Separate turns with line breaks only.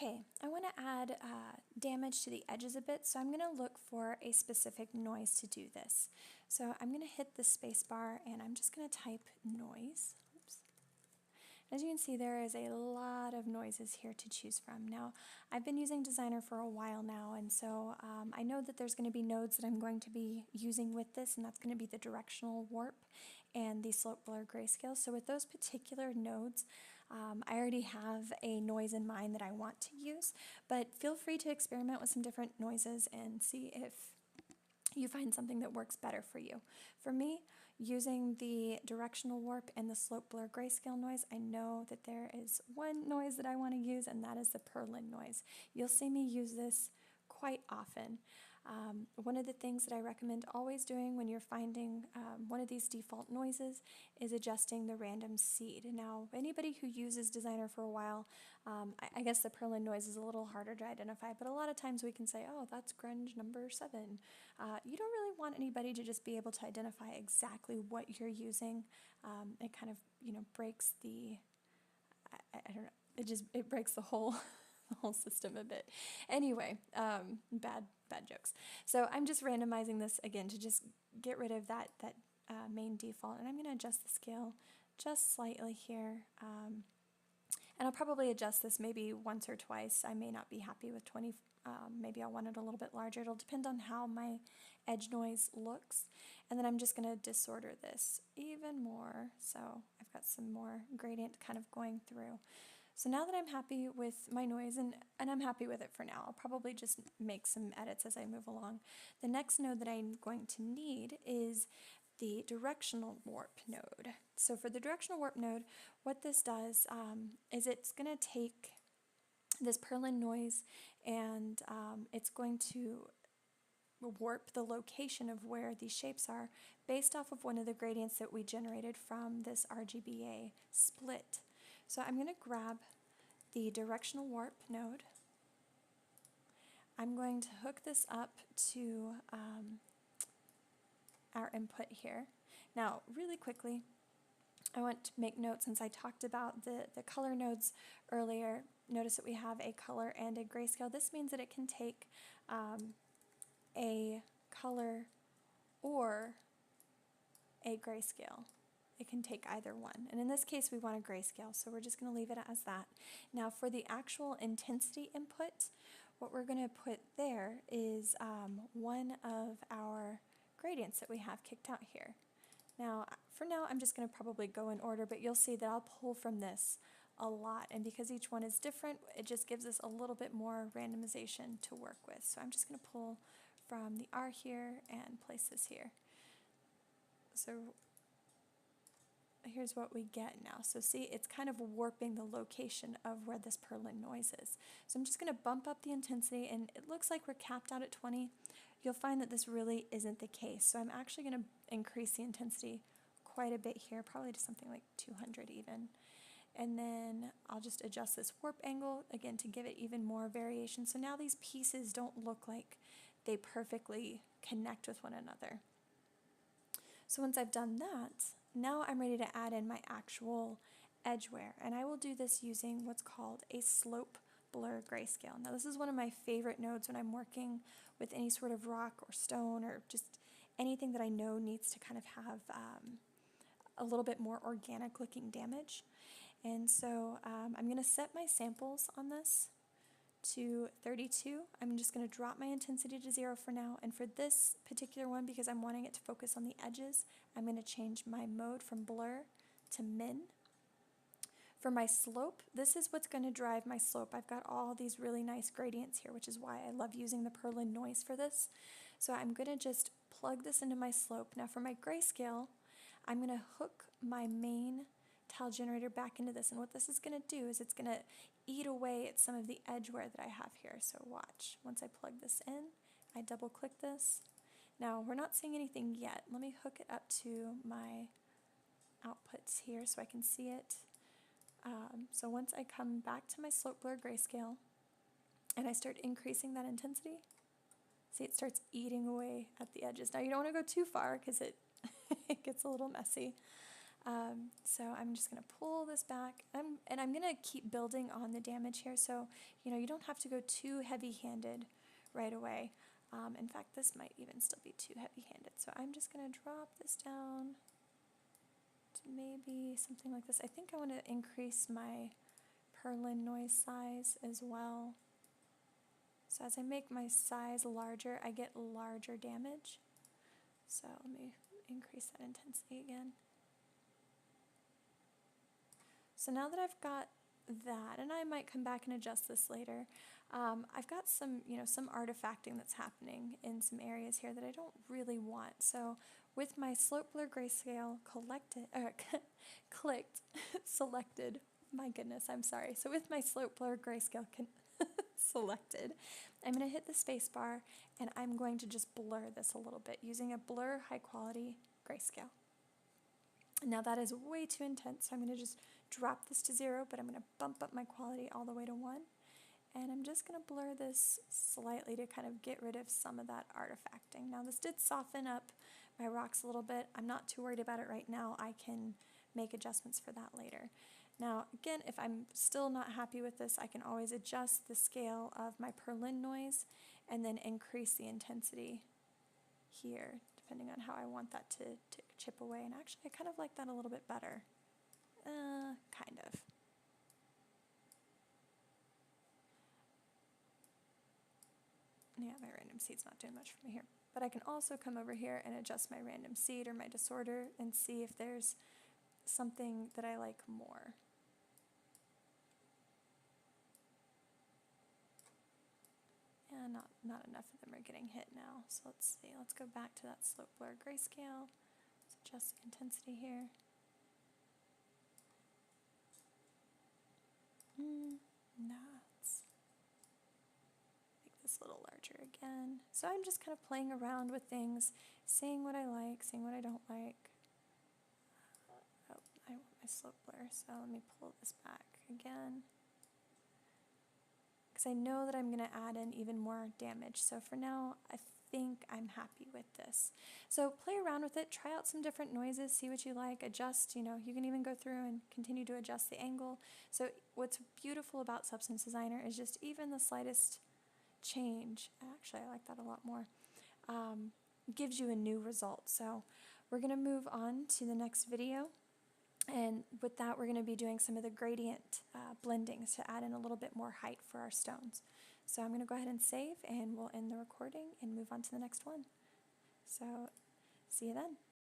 Okay, I want to add damage to the edges a bit, so I'm going to look for a specific noise to do this. So I'm going to hit the space bar and I'm just going to type noise. Oops. As you can see, there is a lot of noises here to choose from. Now, I've been using Designer for a while now, and so I know that there's going to be nodes that I'm going to be using with this, and that's going to be the directional warp and the slope blur grayscale. So with those particular nodes, I already have a noise in mind that I want to use, but feel free to experiment with some different noises and see if you find something that works better for you. For me, using the directional warp and the slope blur grayscale noise, I know that there is one noise that I want to use, and that is the purlin noise. You'll see me use this quite often. One of the things that I recommend always doing when you're finding one of these default noises is adjusting the random seed. Now, anybody who uses Designer for a while, I guess the purlin noise is a little harder to identify, but a lot of times we can say, oh, that's grunge number 7. You don't really want anybody to just be able to identify exactly what you're using. It kind of, breaks the, I don't know, it breaks the whole the whole system a bit. Anyway, bad jokes. So I'm just randomizing this again to just get rid of that main default, and I'm going to adjust the scale just slightly here. And I'll probably adjust this maybe once or twice. I may not be happy with 20. Maybe I'll want it a little bit larger. It'll depend on how my edge noise looks. And then I'm just going to disorder this even more. So I've got some more gradient kind of going through. So now that I'm happy with my noise, and I'm happy with it for now, I'll probably just make some edits as I move along. The next node that I'm going to need is the directional warp node. So for the directional warp node, what this does is it's going to take this purlin noise and it's going to warp the location of where these shapes are based off of one of the gradients that we generated from this RGBA split. So I'm going to grab the directional warp node. I'm going to hook this up to our input here. Now, really quickly, I want to make note, since I talked about the color nodes earlier, notice that we have a color and a grayscale. This means that it can take a color or a grayscale. It can take either one. And in this case, we want a grayscale, so we're just going to leave it as that. Now, for the actual intensity input, what we're going to put there is one of our gradients that we have kicked out here. Now, for now, I'm just going to probably go in order, but you'll see that I'll pull from this a lot. And because each one is different, it just gives us a little bit more randomization to work with. So I'm just going to pull from the R here and place this here. So here's what we get now. So see, it's kind of warping the location of where this purlin noise is. So I'm just going to bump up the intensity, and it looks like we're capped out at 20. You'll find that this really isn't the case. So I'm actually going to increase the intensity quite a bit here, probably to something like 200 even. And then I'll just adjust this warp angle, again, to give it even more variation. So now these pieces don't look like they perfectly connect with one another. So once I've done that, now I'm ready to add in my actual edge wear, and I will do this using what's called a slope blur grayscale. Now this is one of my favorite nodes when I'm working with any sort of rock or stone or just anything that I know needs to kind of have a little bit more organic looking damage. And so I'm going to set my samples on this to 32. I'm just going to drop my intensity to 0 for now, and for this particular one, because I'm wanting it to focus on the edges, I'm going to change my mode from blur to min. For my slope, this is what's going to drive my slope. I've got all these really nice gradients here, which is why I love using the purlin noise for this. So I'm going to just plug this into my slope. Now for my grayscale, I'm going to hook my main tile generator back into this, and what this is going to do is it's going to eat away at some of the edge wear that I have here. So watch, once I plug this in, I double click this. Now we're not seeing anything yet. Let me hook it up to my outputs here so I can see it. So once I come back to my slope blur grayscale and I start increasing that intensity, see, it starts eating away at the edges. Now you don't want to go too far because it, it gets a little messy. So I'm just going to pull this back, and I'm going to keep building on the damage here, so you don't have to go too heavy-handed right away. In fact, this might even still be too heavy-handed, so I'm just going to drop this down to maybe something like this. I think I want to increase my purlin noise size as well. So as I make my size larger, I get larger damage. So let me increase that intensity again. So now that I've got that, and I might come back and adjust this later, I've got some, some artifacting that's happening in some areas here that I don't really want. So with my slope blur grayscale clicked, selected, my goodness, I'm sorry. So with my slope blur grayscale selected, I'm going to hit the space bar and I'm going to just blur this a little bit using a blur high quality grayscale. Now that is way too intense, so I'm going to just drop this to 0, but I'm going to bump up my quality all the way to 1. And I'm just going to blur this slightly to kind of get rid of some of that artifacting. Now this did soften up my rocks a little bit. I'm not too worried about it right now. I can make adjustments for that later. Now again, if I'm still not happy with this, I can always adjust the scale of my purlin noise and then increase the intensity here, depending on how I want that to chip away. And actually, I kind of like that a little bit better. Kind of. Yeah, my random seed's not doing much for me here. But I can also come over here and adjust my random seed or my disorder and see if there's something that I like more. Yeah, not enough of them are getting hit now. So let's see. Let's go back to that slope blur grayscale. Let's adjust the intensity here. Let's make this a little larger again. So I'm just kind of playing around with things, seeing what I like, seeing what I don't like. Oh, I want my slope blur, so let me pull this back again. Because I know that I'm going to add in even more damage. So for now, I think I'm happy with this. So play around with it, try out some different noises, see what you like, adjust, you can even go through and continue to adjust the angle. So what's beautiful about Substance Designer is just even the slightest change, actually I like that a lot more, gives you a new result. So we're going to move on to the next video. And with that, we're going to be doing some of the gradient blendings to add in a little bit more height for our stones. So I'm going to go ahead and save, and we'll end the recording and move on to the next one. So see you then.